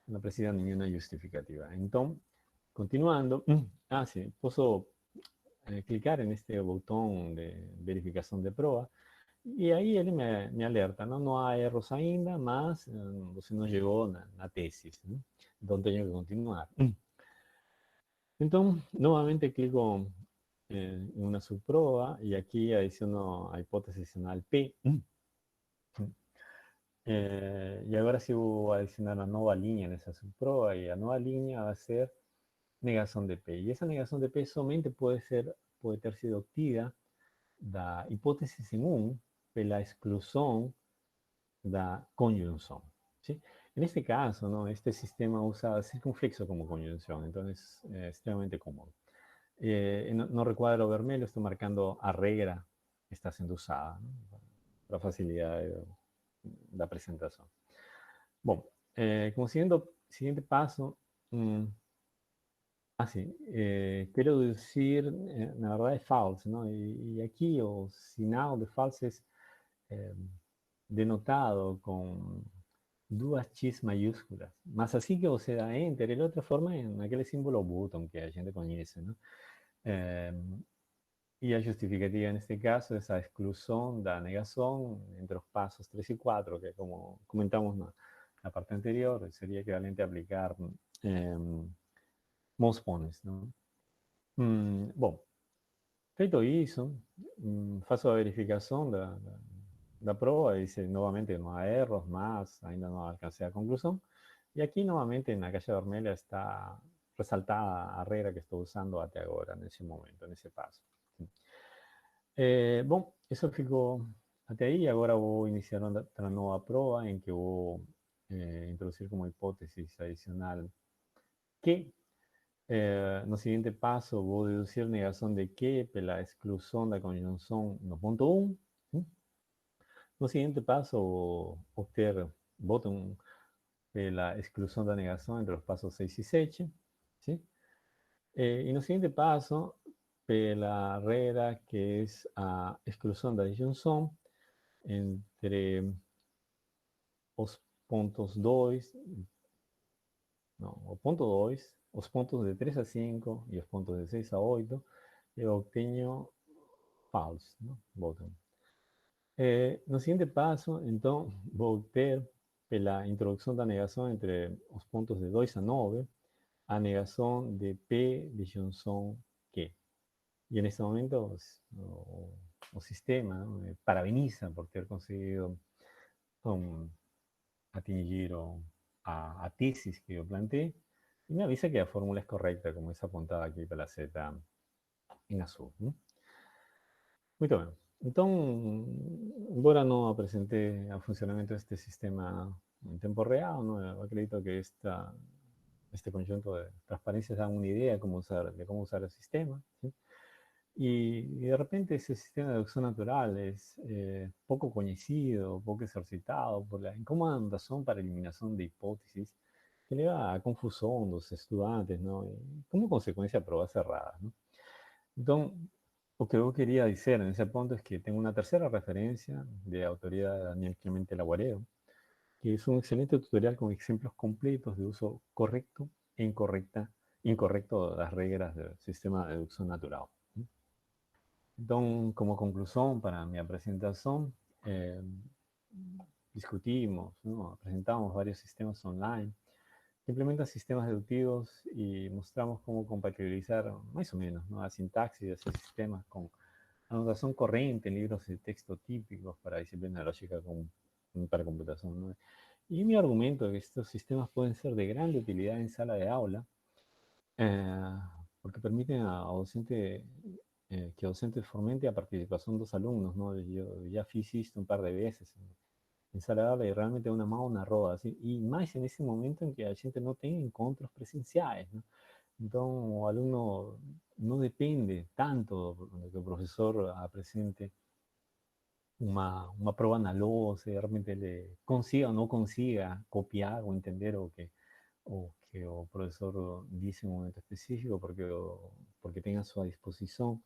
No precisa ninguna justificativa. Entonces, continuando, sí, puedo clicar en este botón de verificación de prueba. E aí ele me alerta, não há erros ainda, mas você não chegou na tese, né? Então tenho que continuar. Então, novamente clico em uma subprova e aqui adiciono a hipótese adicional P. E agora se eu vou adicionar uma nova linha nessa subprova, e a nova linha vai ser negação de P. E essa negação de P somente pode ter sido obtida da hipótese em 1 pela exclusão da conjunção, ¿sí? En este caso, ¿no? Este sistema usa circunflexo como conjunción, entonces es extremadamente cómodo. No recuadro vermelho estoy marcando a regra que está siendo usada, ¿no? Para facilidad de la presentación. Bueno, como siguiente paso, quiero decir, la verdad es false, ¿no? Y aquí el sinal de false es denotado com 2x maiúsculas. Mas assim que você dá Enter, ele transforma em aquele símbolo button que a gente conhece, né? E a justificativa, neste caso, é a exclusão da negação entre os passos 3 e 4, que como comentamos na parte anterior, seria equivalente a aplicar most points, não? Bom, feito isso, faço a verificação da prova, dice nuevamente no hay errores, más ainda no alcancé a conclusión. Y aquí nuevamente en la caja vermelha está resaltada a regra que estoy usando hasta ahora, en ese momento, en ese paso. Bom, eso ficou até aí. Agora vou iniciar outra nova prova em que vou introduzir como hipótese adicional que no siguiente paso vou deducir negação de que pela exclusão da conjunção no ponto 1. No siguiente paso, obter botón de la exclusión de negación entre los pasos 6 y 7, ¿sí? Y no siguiente paso, la regla que es a exclusión de disyunção entre os pontos 2, no, o ponto 2, os pontos de 3 a 5 y los pontos de 6 a 8, eu obtenho false, ¿no? Bottom. No siguiente paso, então, vou ter, pela introdução da negação entre os pontos de 2 a 9, a negação de P disjunção Q. E nesse momento, o sistema, ¿no? Me parabeniza por ter conseguido atingir a tesis que yo planteé, y me avisa que la fórmula es correcta, como es apuntada aquí para la Z en azul. Muito bem. Então, embora não apresente o funcionamento deste sistema em tempo real, não, eu acredito que este conjunto de transparências dá uma ideia de como usar o sistema. ¿Sí? Y de repente ese sistema de deducción natural es poco conocido, poco exercitado por la incómoda notación para eliminación de hipótesis que leva a confusão dos estudantes, ¿no? Y como consecuencia, pruebas erradas, ¿no? Entonces, lo que yo quería decir en ese punto es que tengo una tercera referencia de autoría de Daniel Clemente Laguareo, que es un excelente tutorial con ejemplos completos de uso correcto e incorrecto de las reglas del sistema de deducción natural. Entonces, como conclusión para mi presentación, discutimos, ¿no? Presentamos varios sistemas online que implementan sistemas deductivos y mostramos cómo compatibilizar más o menos, ¿no? La sintaxis de esos sistemas con anotación corriente en libros de texto típicos para disciplina lógica para computación, ¿no? Y mi argumento es que estos sistemas pueden ser de gran utilidad en sala de aula porque permiten a docente que docente fomente a participación de los alumnos, ¿no? Yo ya hice esto un par de veces en sala de aula y realmente una mão na roda, ¿sí? Y más en ese momento en que la gente no tiene encontros presenciales, ¿no? Entonces, el alumno no depende tanto de que el profesor presente una prueba na lousa, realmente le consiga o no consiga copiar o entender o que el profesor dice en un momento específico porque tenga a su disposición,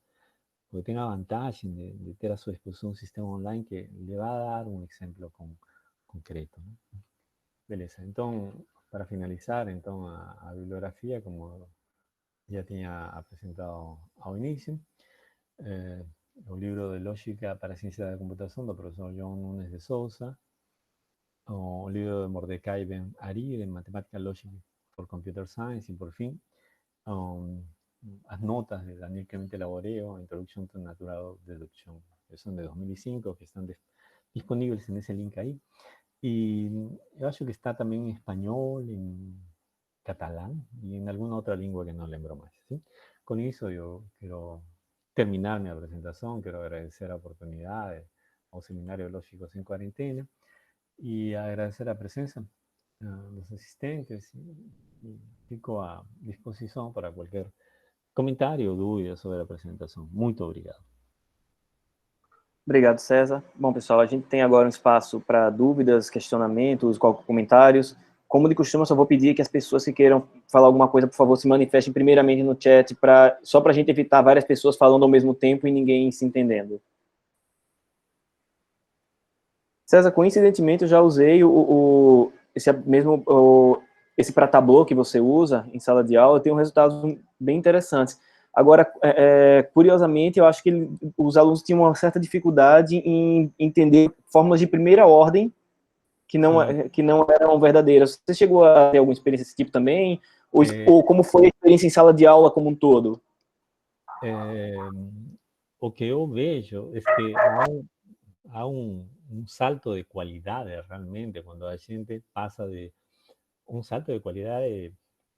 porque tenga ventaja de tener a su disposición un sistema online que le va a dar un ejemplo concreto, ¿no? Beleza. Entonces, para finalizar, entonces, a bibliografía, como ya tenía presentado al inicio, el libro de Lógica para Ciencia de la Computación del profesor João Nunes de Souza, o el libro de Mordecai Ben Ari de Matemática Lógica por Computer Science, y por fin, las notas de Daniel Clemente Laguareo, Introducción to Natural Deduction, que son de 2005, que están disponibles en ese link ahí. Y yo creo que está también en español, en catalán y en alguna otra lengua que no lembro más, ¿sí? Con eso yo quiero terminar mi presentación, quiero agradecer la oportunidad al Seminario Lógicos en Cuarentena y agradecer la presencia de los asistentes y fico a disposición para cualquier comentário ou dúvida sobre a apresentação. Muito obrigado. Obrigado, César. Bom, pessoal, a gente tem agora um espaço para dúvidas, questionamentos, comentários. Como de costume, eu só vou pedir que as pessoas que queiram falar alguma coisa, por favor, se manifestem primeiramente no chat, só para a gente evitar várias pessoas falando ao mesmo tempo e ninguém se entendendo. César, coincidentemente, eu já usei esse para Tableau que você usa em sala de aula, tem resultados bem interessantes. Agora, curiosamente, eu acho que os alunos tinham uma certa dificuldade em entender fórmulas de primeira ordem que não eram verdadeiras. Você chegou a ter alguma experiência desse tipo também? Ou como foi a experiência em sala de aula como um todo? O que eu vejo é que há un salto de cualidades realmente cuando la gente pasa de un salto de cualidades,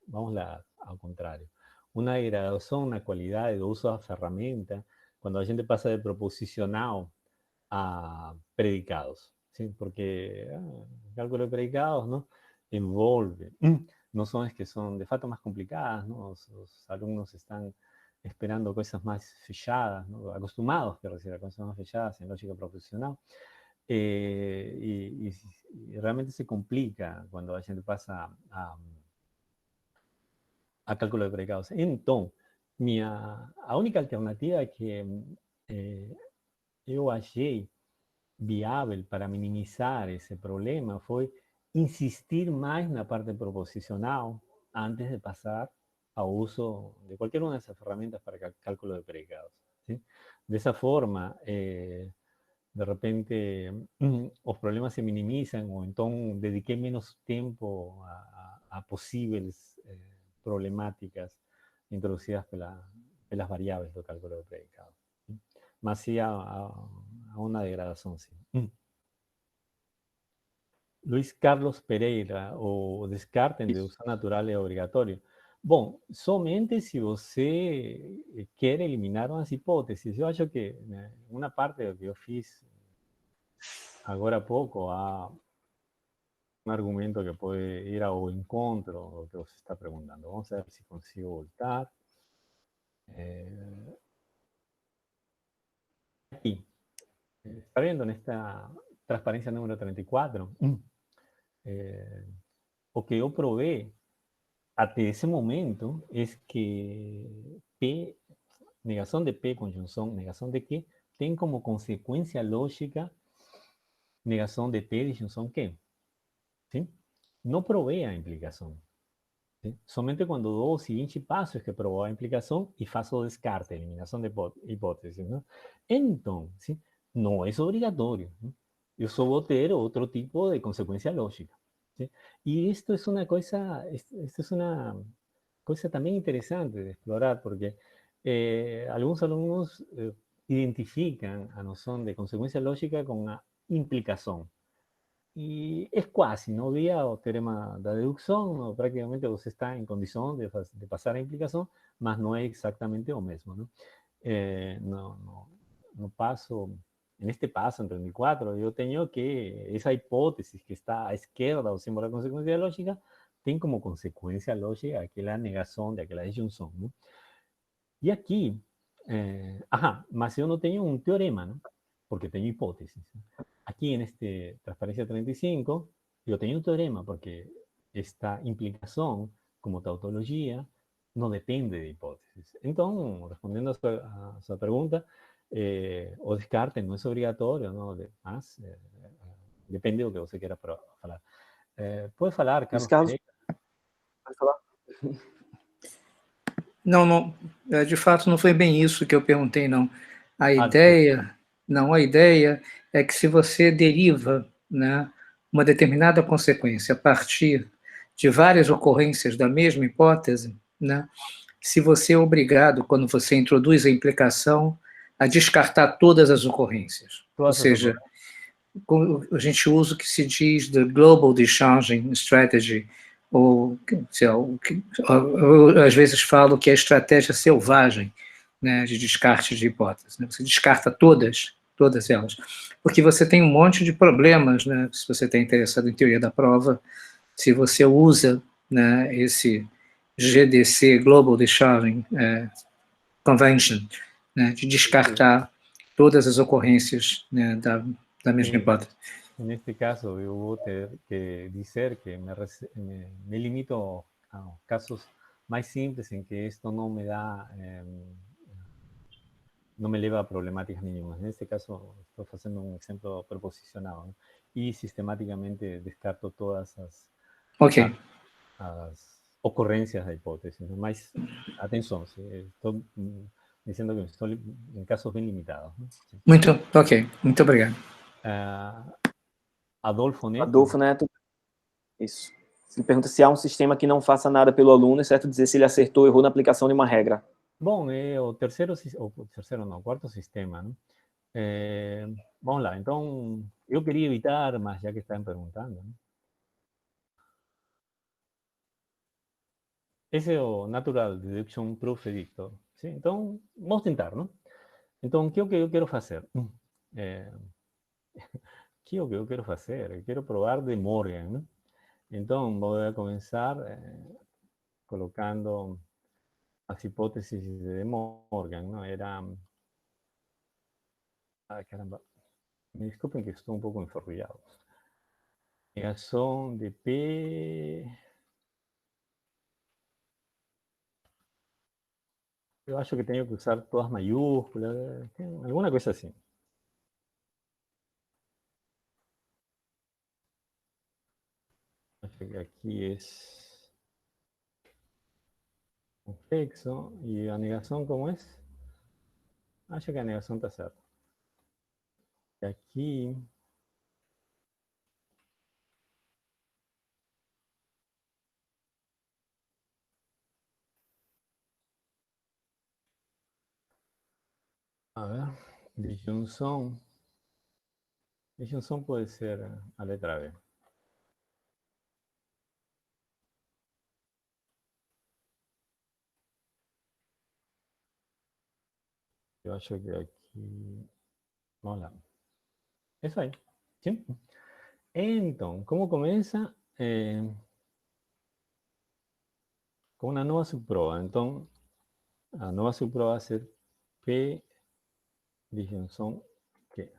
vamos al contrario, una degradación, una cualidad de uso de herramientas, cuando la gente pasa de proposicional a predicados, ¿sí? Porque el cálculo de predicados, ¿no? Envolve, no son es que son de facto más complicadas, ¿no? Los alumnos están esperando cosas más fechadas, ¿no? Acostumbrados, quiero decir, a cosas más fechadas en lógica profesional. Y realmente se complica cuando la gente pasa a cálculo de predicados. Entonces, a única alternativa que yo achei viável para minimizar esse problema foi insistir mais na parte proposicional antes de passar ao uso de qualquer uma dessas ferramentas para cálculo de predicados, ¿sí? Dessa forma, de repente, os problemas se minimizam, ou então dediquei menos tempo a possíveis problemáticas introduzidas pelas variáveis do cálculo de predicados, ¿sí? Mas sim a una degradación, sí. Luis Carlos Pereira, o descarte de uso natural é obrigatório. Bom, somente se você quer eliminar umas hipóteses. Eu acho que, né, uma parte do que eu fiz agora há pouco, há um argumento que pode ir ao encontro do que você está perguntando. Vamos ver se consigo voltar. Aqui. Está vendo nesta transparência número 34? O que eu provei até esse momento é que P, negação de P, conjunção, negação de Q, tem como consequência lógica negação de P, disjunção Q. ¿Sí? Não provei a implicação. ¿Sí? Somente quando dou o seguinte passo é que provo a implicação e faço o descarte, a eliminação de hipóteses. ¿No? Então, ¿sí? Não é obrigatório. ¿No? Eu só vou ter outro tipo de consequência lógica. ¿Sí? E isto é uma coisa, esto é uma coisa também interessante de explorar, porque alguns alunos identificam a noção de consequência lógica com a implicação. E é quase, não via o teorema da dedução, praticamente você está em condição de passar a implicação, mas não é exatamente o mesmo. Não? No passo, neste passo, em 34, eu tenho que essa hipótese que está à esquerda, o símbolo da consequência lógica, tem como consequência lógica aquela negação de aquela disjunção. Não? E aqui, mas eu não tenho um teorema, não? Porque tenho hipóteses. Aquí en este transparencia 35, yo tengo un teorema porque esta implicación como tautología no depende de hipótesis. Entonces, respondiendo a su pregunta, o descarte no es obligatorio, ¿no? Mas depende de lo que você quiera falar. Pode falar, Carlos Pereira? Pode falar. Não, de fato não foi bem isso que eu perguntei, não. A ideia é que se você deriva, né, uma determinada consequência a partir de várias ocorrências da mesma hipótese, né, se você é obrigado, quando você introduz a implicação, a descartar todas as ocorrências. Ou seja, a gente usa o que se diz de Global Discharging Strategy, ou eu, às vezes falo que é a estratégia selvagem, né, de descarte de hipóteses. Né? Você descarta todas elas, porque você tem um monte de problemas, né, se você está interessado em teoria da prova, se você usa, né, esse GDC, Global Discharging Convention, né, de descartar todas as ocorrências, né, da mesma hipótese. Neste caso, eu vou ter que dizer que me limito a casos mais simples em que isto não me dá, não me leva a problemáticas mínimas. Neste caso, estou fazendo um exemplo preposicionado, né? E sistematicamente descarto todas as ocorrências da hipótese. Mas, atenção, estou dizendo que estou em casos bem limitados. Né? Muito obrigado. Adolfo Neto. Adolfo Neto. Isso. Ele pergunta se há um sistema que não faça nada pelo aluno, é certo dizer se ele acertou ou errou na aplicação de uma regra. Bom, o quarto sistema, né? Vamos lá, então, eu queria evitar, mas já que estão perguntando, né? Esse é o Natural Deduction Proof Predictor. Sim? Então, vamos tentar, não? Então, o que eu quero fazer? O que eu quero fazer? Eu quero provar de Morgan, né? Então, vou começar colocando as hipóteses de Morgan, não? Era... caramba. Me desculpem que estou um pouco enferrujado. Negação de P... Eu acho que tenho que usar todas maiúsculas, alguma coisa assim. Acho que aqui é complexo. E a negação como é? Acho que a negação está certa. E aqui... A ver, disjunção. Disjunção pode ser a letra B. Eu acho que aqui... Vamos lá. Isso aí. Sim? Então, como começa? Com uma nova subprova. Então, a nova subprova vai ser P disjunção Q.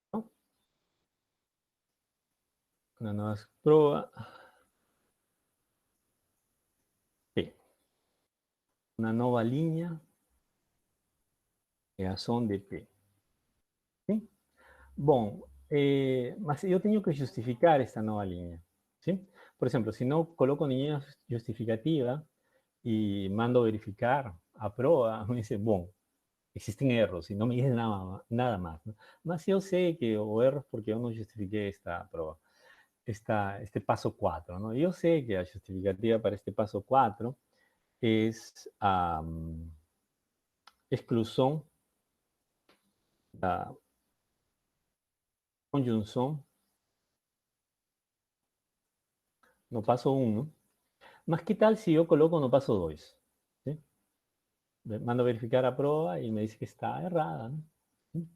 Então, uma nova subprova P. Uma nova linha é a ação de P. Sim? Bom, mas eu tenho que justificar esta nova linha. Sim? Por exemplo, se não coloco nenhuma justificativa e mando verificar a prova, me dice, bom, existen erros y no me dice nada más, ¿no? Mas yo sé que o erros porque yo no justifiqué esta prueba, este paso 4, ¿no? Yo sé que la justificativa para este paso 4 es exclusión da conjunção no paso 1, mas que tal si yo coloco no paso 2? ¿Sí? Mando verificar a prueba y me dice que está errada, ¿no? ¿Sí?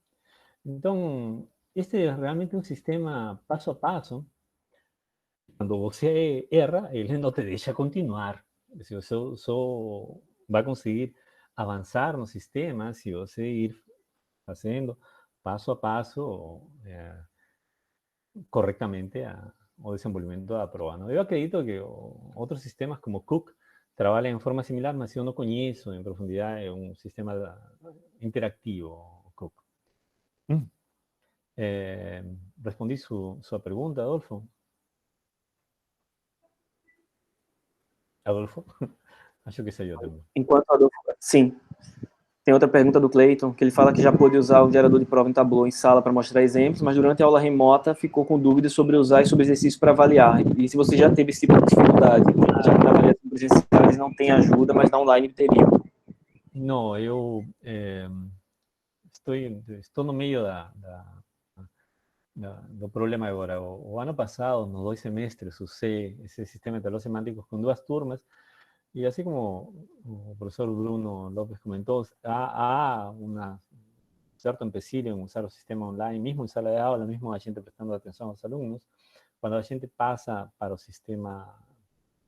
Entonces, este es realmente un sistema paso a paso. Quando você erra, ele não te deixa continuar. Se você só vai conseguir avançar no sistema se você ir fazendo passo a passo corretamente o desenvolvimento da prova. Não? Eu acredito que outros sistemas como Cook trabalham em forma similar, mas eu não conheço em profundidade um sistema interativo, Cook. Respondi sua pergunta, Adolfo? Adolfo? Acho que saiu também. Enquanto Adolfo... Sim. Tem outra pergunta do Cleiton, que ele fala que já pôde usar o gerador de prova em Tableau em sala para mostrar exemplos, mas durante a aula remota ficou com dúvidas sobre usar e sobre exercícios para avaliar. E se você já teve esse tipo de dificuldade, já que na avaliação presenciais não tem ajuda, mas na online teria. Não, eu estou no meio do problema agora. O ano passado, nos 2 semestres, usei esse sistema de tablões semânticos com 2 turmas, e assim como o professor Bruno Lopes comentou, há um certo empecilho em usar o sistema online, mesmo em sala de aula, mesmo a gente prestando atenção aos alunos, quando a gente passa para o sistema,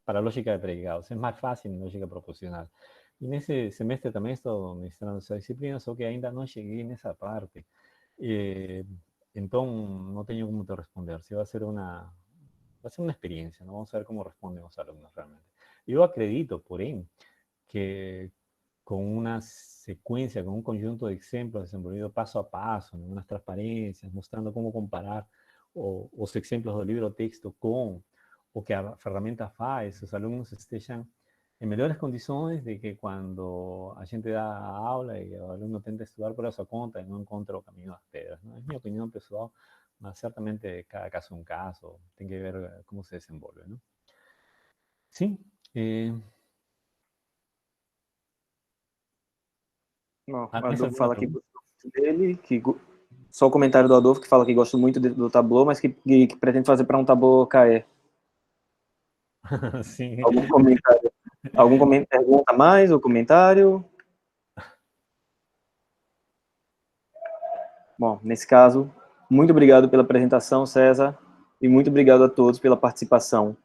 para a lógica de predicados. É mais fácil em lógica proposicional. E nesse semestre também estou ministrando essa disciplina, só que ainda não cheguei nessa parte. Então, não tenho como te responder. Se vai ser uma experiência, não? Vamos ver como respondem os alunos realmente. Eu acredito, porém, que com uma sequência, com um conjunto de exemplos desenvolvidos passo a passo, umas transparências, mostrando como comparar os exemplos do livro-texto com o que a ferramenta faz, os alunos estejam em melhores condições de que quando a gente dá a aula e o aluno tenta estudar por a sua conta e não encontra o caminho das pedras. Não? É minha opinião pessoal, mas certamente cada caso é um caso, tem que ver como se desenvolve. Não? Sim. Não, o Adolfo fala que gosta dele, só o comentário do Adolfo que fala que gosta muito do Tableau, mas que pretende fazer para um Tableau KE. Sim. Algum comentário? Pergunta mais ou comentário? Bom, nesse caso, muito obrigado pela apresentação, César, e muito obrigado a todos pela participação.